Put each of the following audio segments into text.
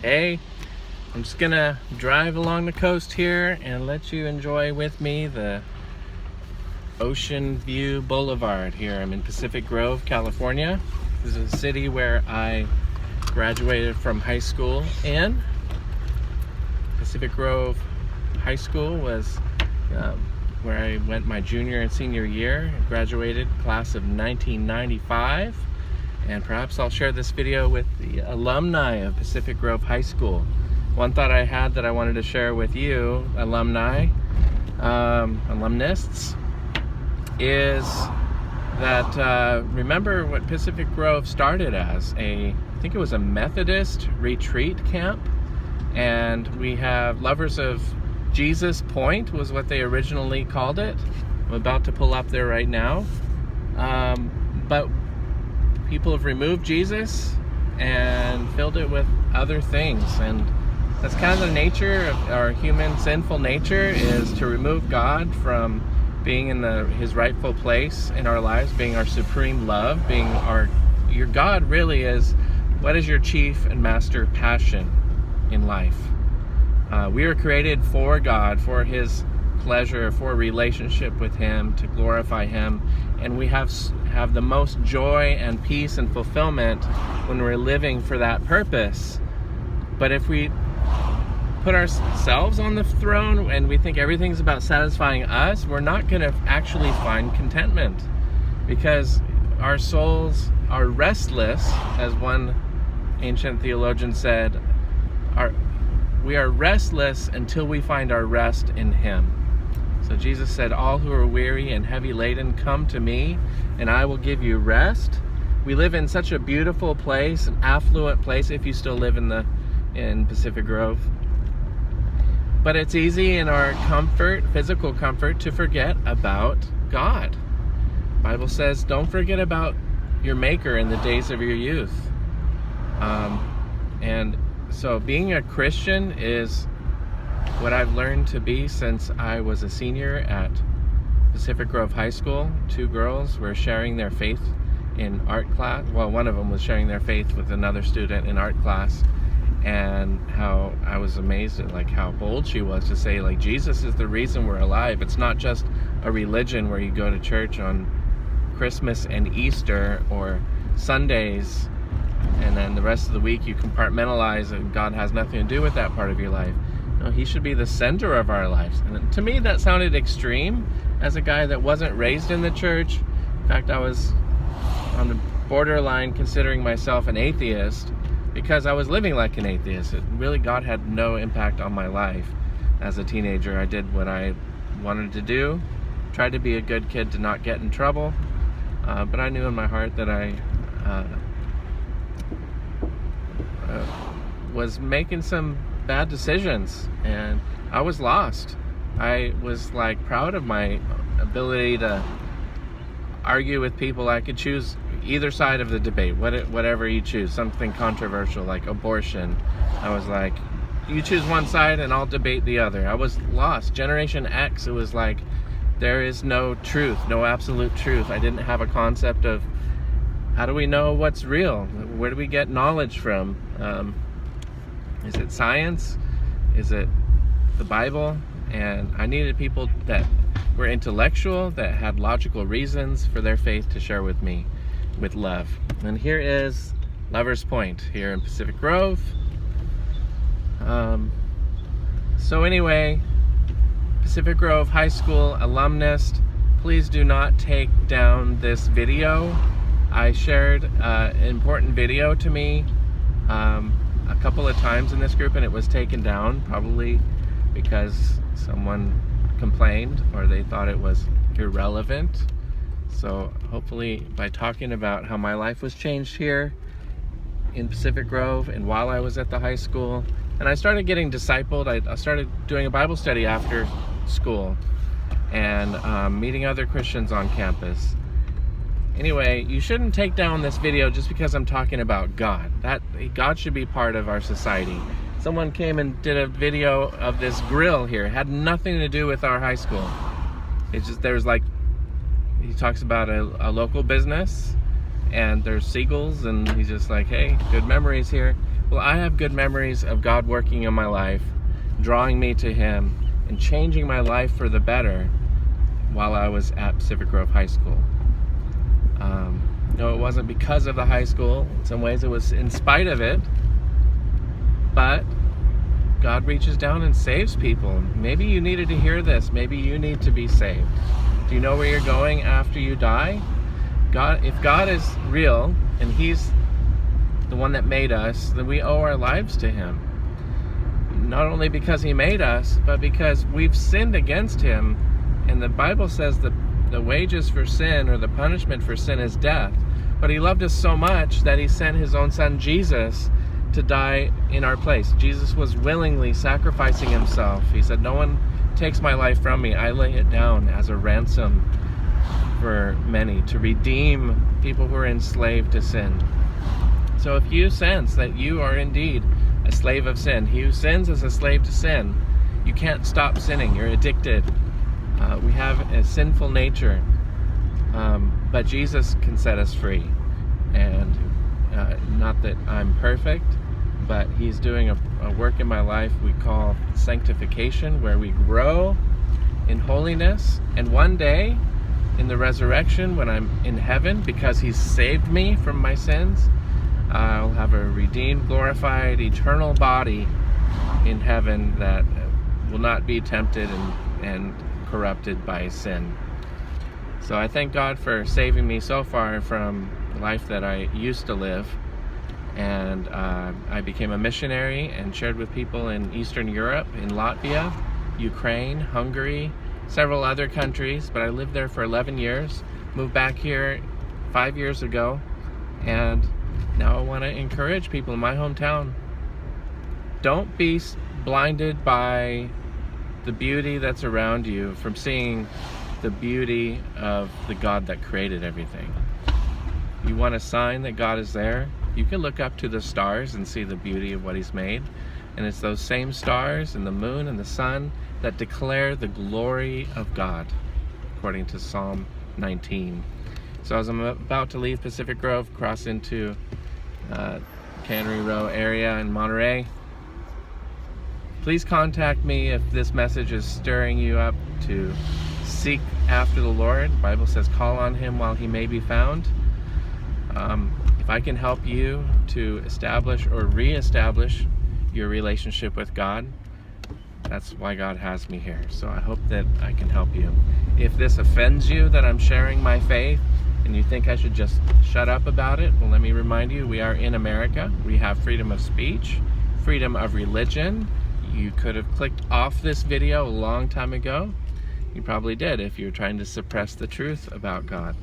Hey, I'm just gonna drive along the coast here and let you enjoy with me the Ocean View Boulevard here. I'm in Pacific Grove, California. This is a city where I graduated from high school in. Pacific Grove High School was where I went my junior and senior year. I graduated class of 1995. And perhaps I'll share this video with the alumni of Pacific Grove High School. One thought I had that I wanted to share with you, alumni, alumnists, is that remember what Pacific Grove started as I think it was a Methodist retreat camp, and we have Lovers of Jesus Point was what they originally called it. I'm about to pull up there right now, but people have removed Jesus and filled it with other things, and that's kind of the nature of our human sinful nature, is to remove God from being in his rightful place in our lives, being our supreme love, being your God really is what is your chief and master passion in life. We were created for God, for his pleasure, for relationship with him, to glorify him, and we have the most joy and peace and fulfillment when we're living for that purpose. But if we put ourselves on the throne and we think everything's about satisfying us, we're not going to actually find contentment, because our souls are restless, as one ancient theologian said. We are restless until we find our rest in him. So Jesus said, all who are weary and heavy laden, come to me and I will give you rest. We live in such a beautiful place, an affluent place, if you still live in Pacific Grove. But it's easy in our comfort, physical comfort, to forget about God. The Bible says, don't forget about your Maker in the days of your youth. And so being a Christian is what I've learned to be since I was a senior at Pacific Grove High School. Two girls were sharing their faith in art class. Well, one of them was sharing their faith with another student in art class, and how I was amazed at how bold she was to say, Jesus is the reason we're alive. It's not just a religion where you go to church on Christmas and Easter or Sundays, and then the rest of the week you compartmentalize and God has nothing to do with that part of your life. No, he should be the center of our lives. And to me that sounded extreme as a guy that wasn't raised in the church. In fact, I was on the borderline considering myself an atheist, because I was living like an atheist. God had no impact on my life as a teenager. I did what I wanted to do, tried to be a good kid to not get in trouble, but I knew in my heart that I was making some bad decisions, and I was lost. I was proud of my ability to argue with people. I could choose either side of the debate, whatever you choose, something controversial like abortion. I was like, you choose one side and I'll debate the other. I was lost. Generation X, it was there is no truth, no absolute truth. I didn't have a concept of how do we know what's real? Where do we get knowledge from? Is it science? Is it the Bible? And I needed people that were intellectual, that had logical reasons for their faith to share with me with love. And here is Lovers Point here in Pacific Grove. So anyway, Pacific Grove High School alumnus, please do not take down this video. I shared an important video to me a couple of times in this group, and it was taken down, probably because someone complained or they thought it was irrelevant. So hopefully by talking about how my life was changed here in Pacific Grove and while I was at the high school, and I started getting discipled. I started doing a Bible study after school and meeting other Christians on campus. Anyway, you shouldn't take down this video just because I'm talking about God. God should be part of our society. Someone came and did a video of this grill here. It had nothing to do with our high school. It's just, he talks about a local business and there's seagulls, and he's just like, hey, good memories here. Well, I have good memories of God working in my life, drawing me to Him, and changing my life for the better while I was at Pacific Grove High School. No, it wasn't because of the high school. In some ways it was in spite of it. But God reaches down and saves people. Maybe you needed to hear this. Maybe you need to be saved. Do you know where you're going after you die? If God is real and He's the one that made us, then we owe our lives to Him. Not only because He made us, but because we've sinned against Him. And the Bible says that the wages for sin, or the punishment for sin, is death. But He loved us so much that He sent His own Son Jesus to die in our place. Jesus was willingly sacrificing Himself. He said, "No one takes my life from me. I lay it down as a ransom for many, to redeem people who are enslaved to sin." So if you sense that you are indeed a slave of sin, he who sins is a slave to sin. You can't stop sinning. You're addicted. We have a sinful nature, but Jesus can set us free. And not that I'm perfect, but He's doing a work in my life we call sanctification, where we grow in holiness. And one day, in the resurrection, when I'm in heaven, because He's saved me from my sins, I'll have a redeemed, glorified, eternal body in heaven that will not be tempted and corrupted by sin. So I thank God for saving me so far from the life that I used to live. And I became a missionary and shared with people in Eastern Europe, in Latvia, Ukraine, Hungary, several other countries. But I lived there for 11 years, moved back here 5 years ago, and now I want to encourage people in my hometown. Don't be blinded by the beauty that's around you from seeing the beauty of the God that created everything. You want a sign that God is there? You can look up to the stars and see the beauty of what He's made. And it's those same stars and the moon and the sun that declare the glory of God, according to Psalm 19. So as I'm about to leave Pacific Grove, cross into Cannery Row area in Monterey, please contact me if this message is stirring you up to seek after the Lord. The Bible says, call on Him while He may be found. If I can help you to establish or re-establish your relationship with God, that's why God has me here. So I hope that I can help you. If this offends you that I'm sharing my faith and you think I should just shut up about it, well, let me remind you, we are in America. We have freedom of speech, freedom of religion. You could have clicked off this video a long time ago. You probably did if you're trying to suppress the truth about God.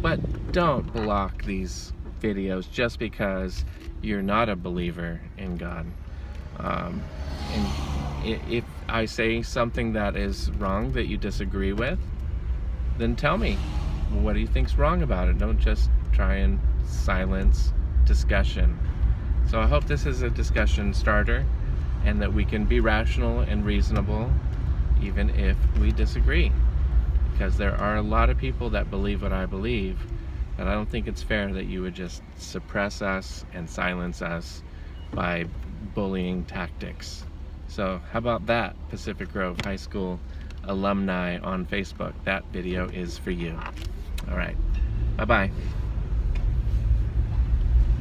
But don't block these videos just because you're not a believer in God. And if I say something that is wrong that you disagree with, then tell me, what do you think's wrong about it? Don't just try and silence discussion. So I hope this is a discussion starter, and that we can be rational and reasonable even if we disagree. Because there are a lot of people that believe what I believe, and I don't think it's fair that you would just suppress us and silence us by bullying tactics. So how about that, Pacific Grove High School alumni on Facebook? That video is for you. All right, bye-bye.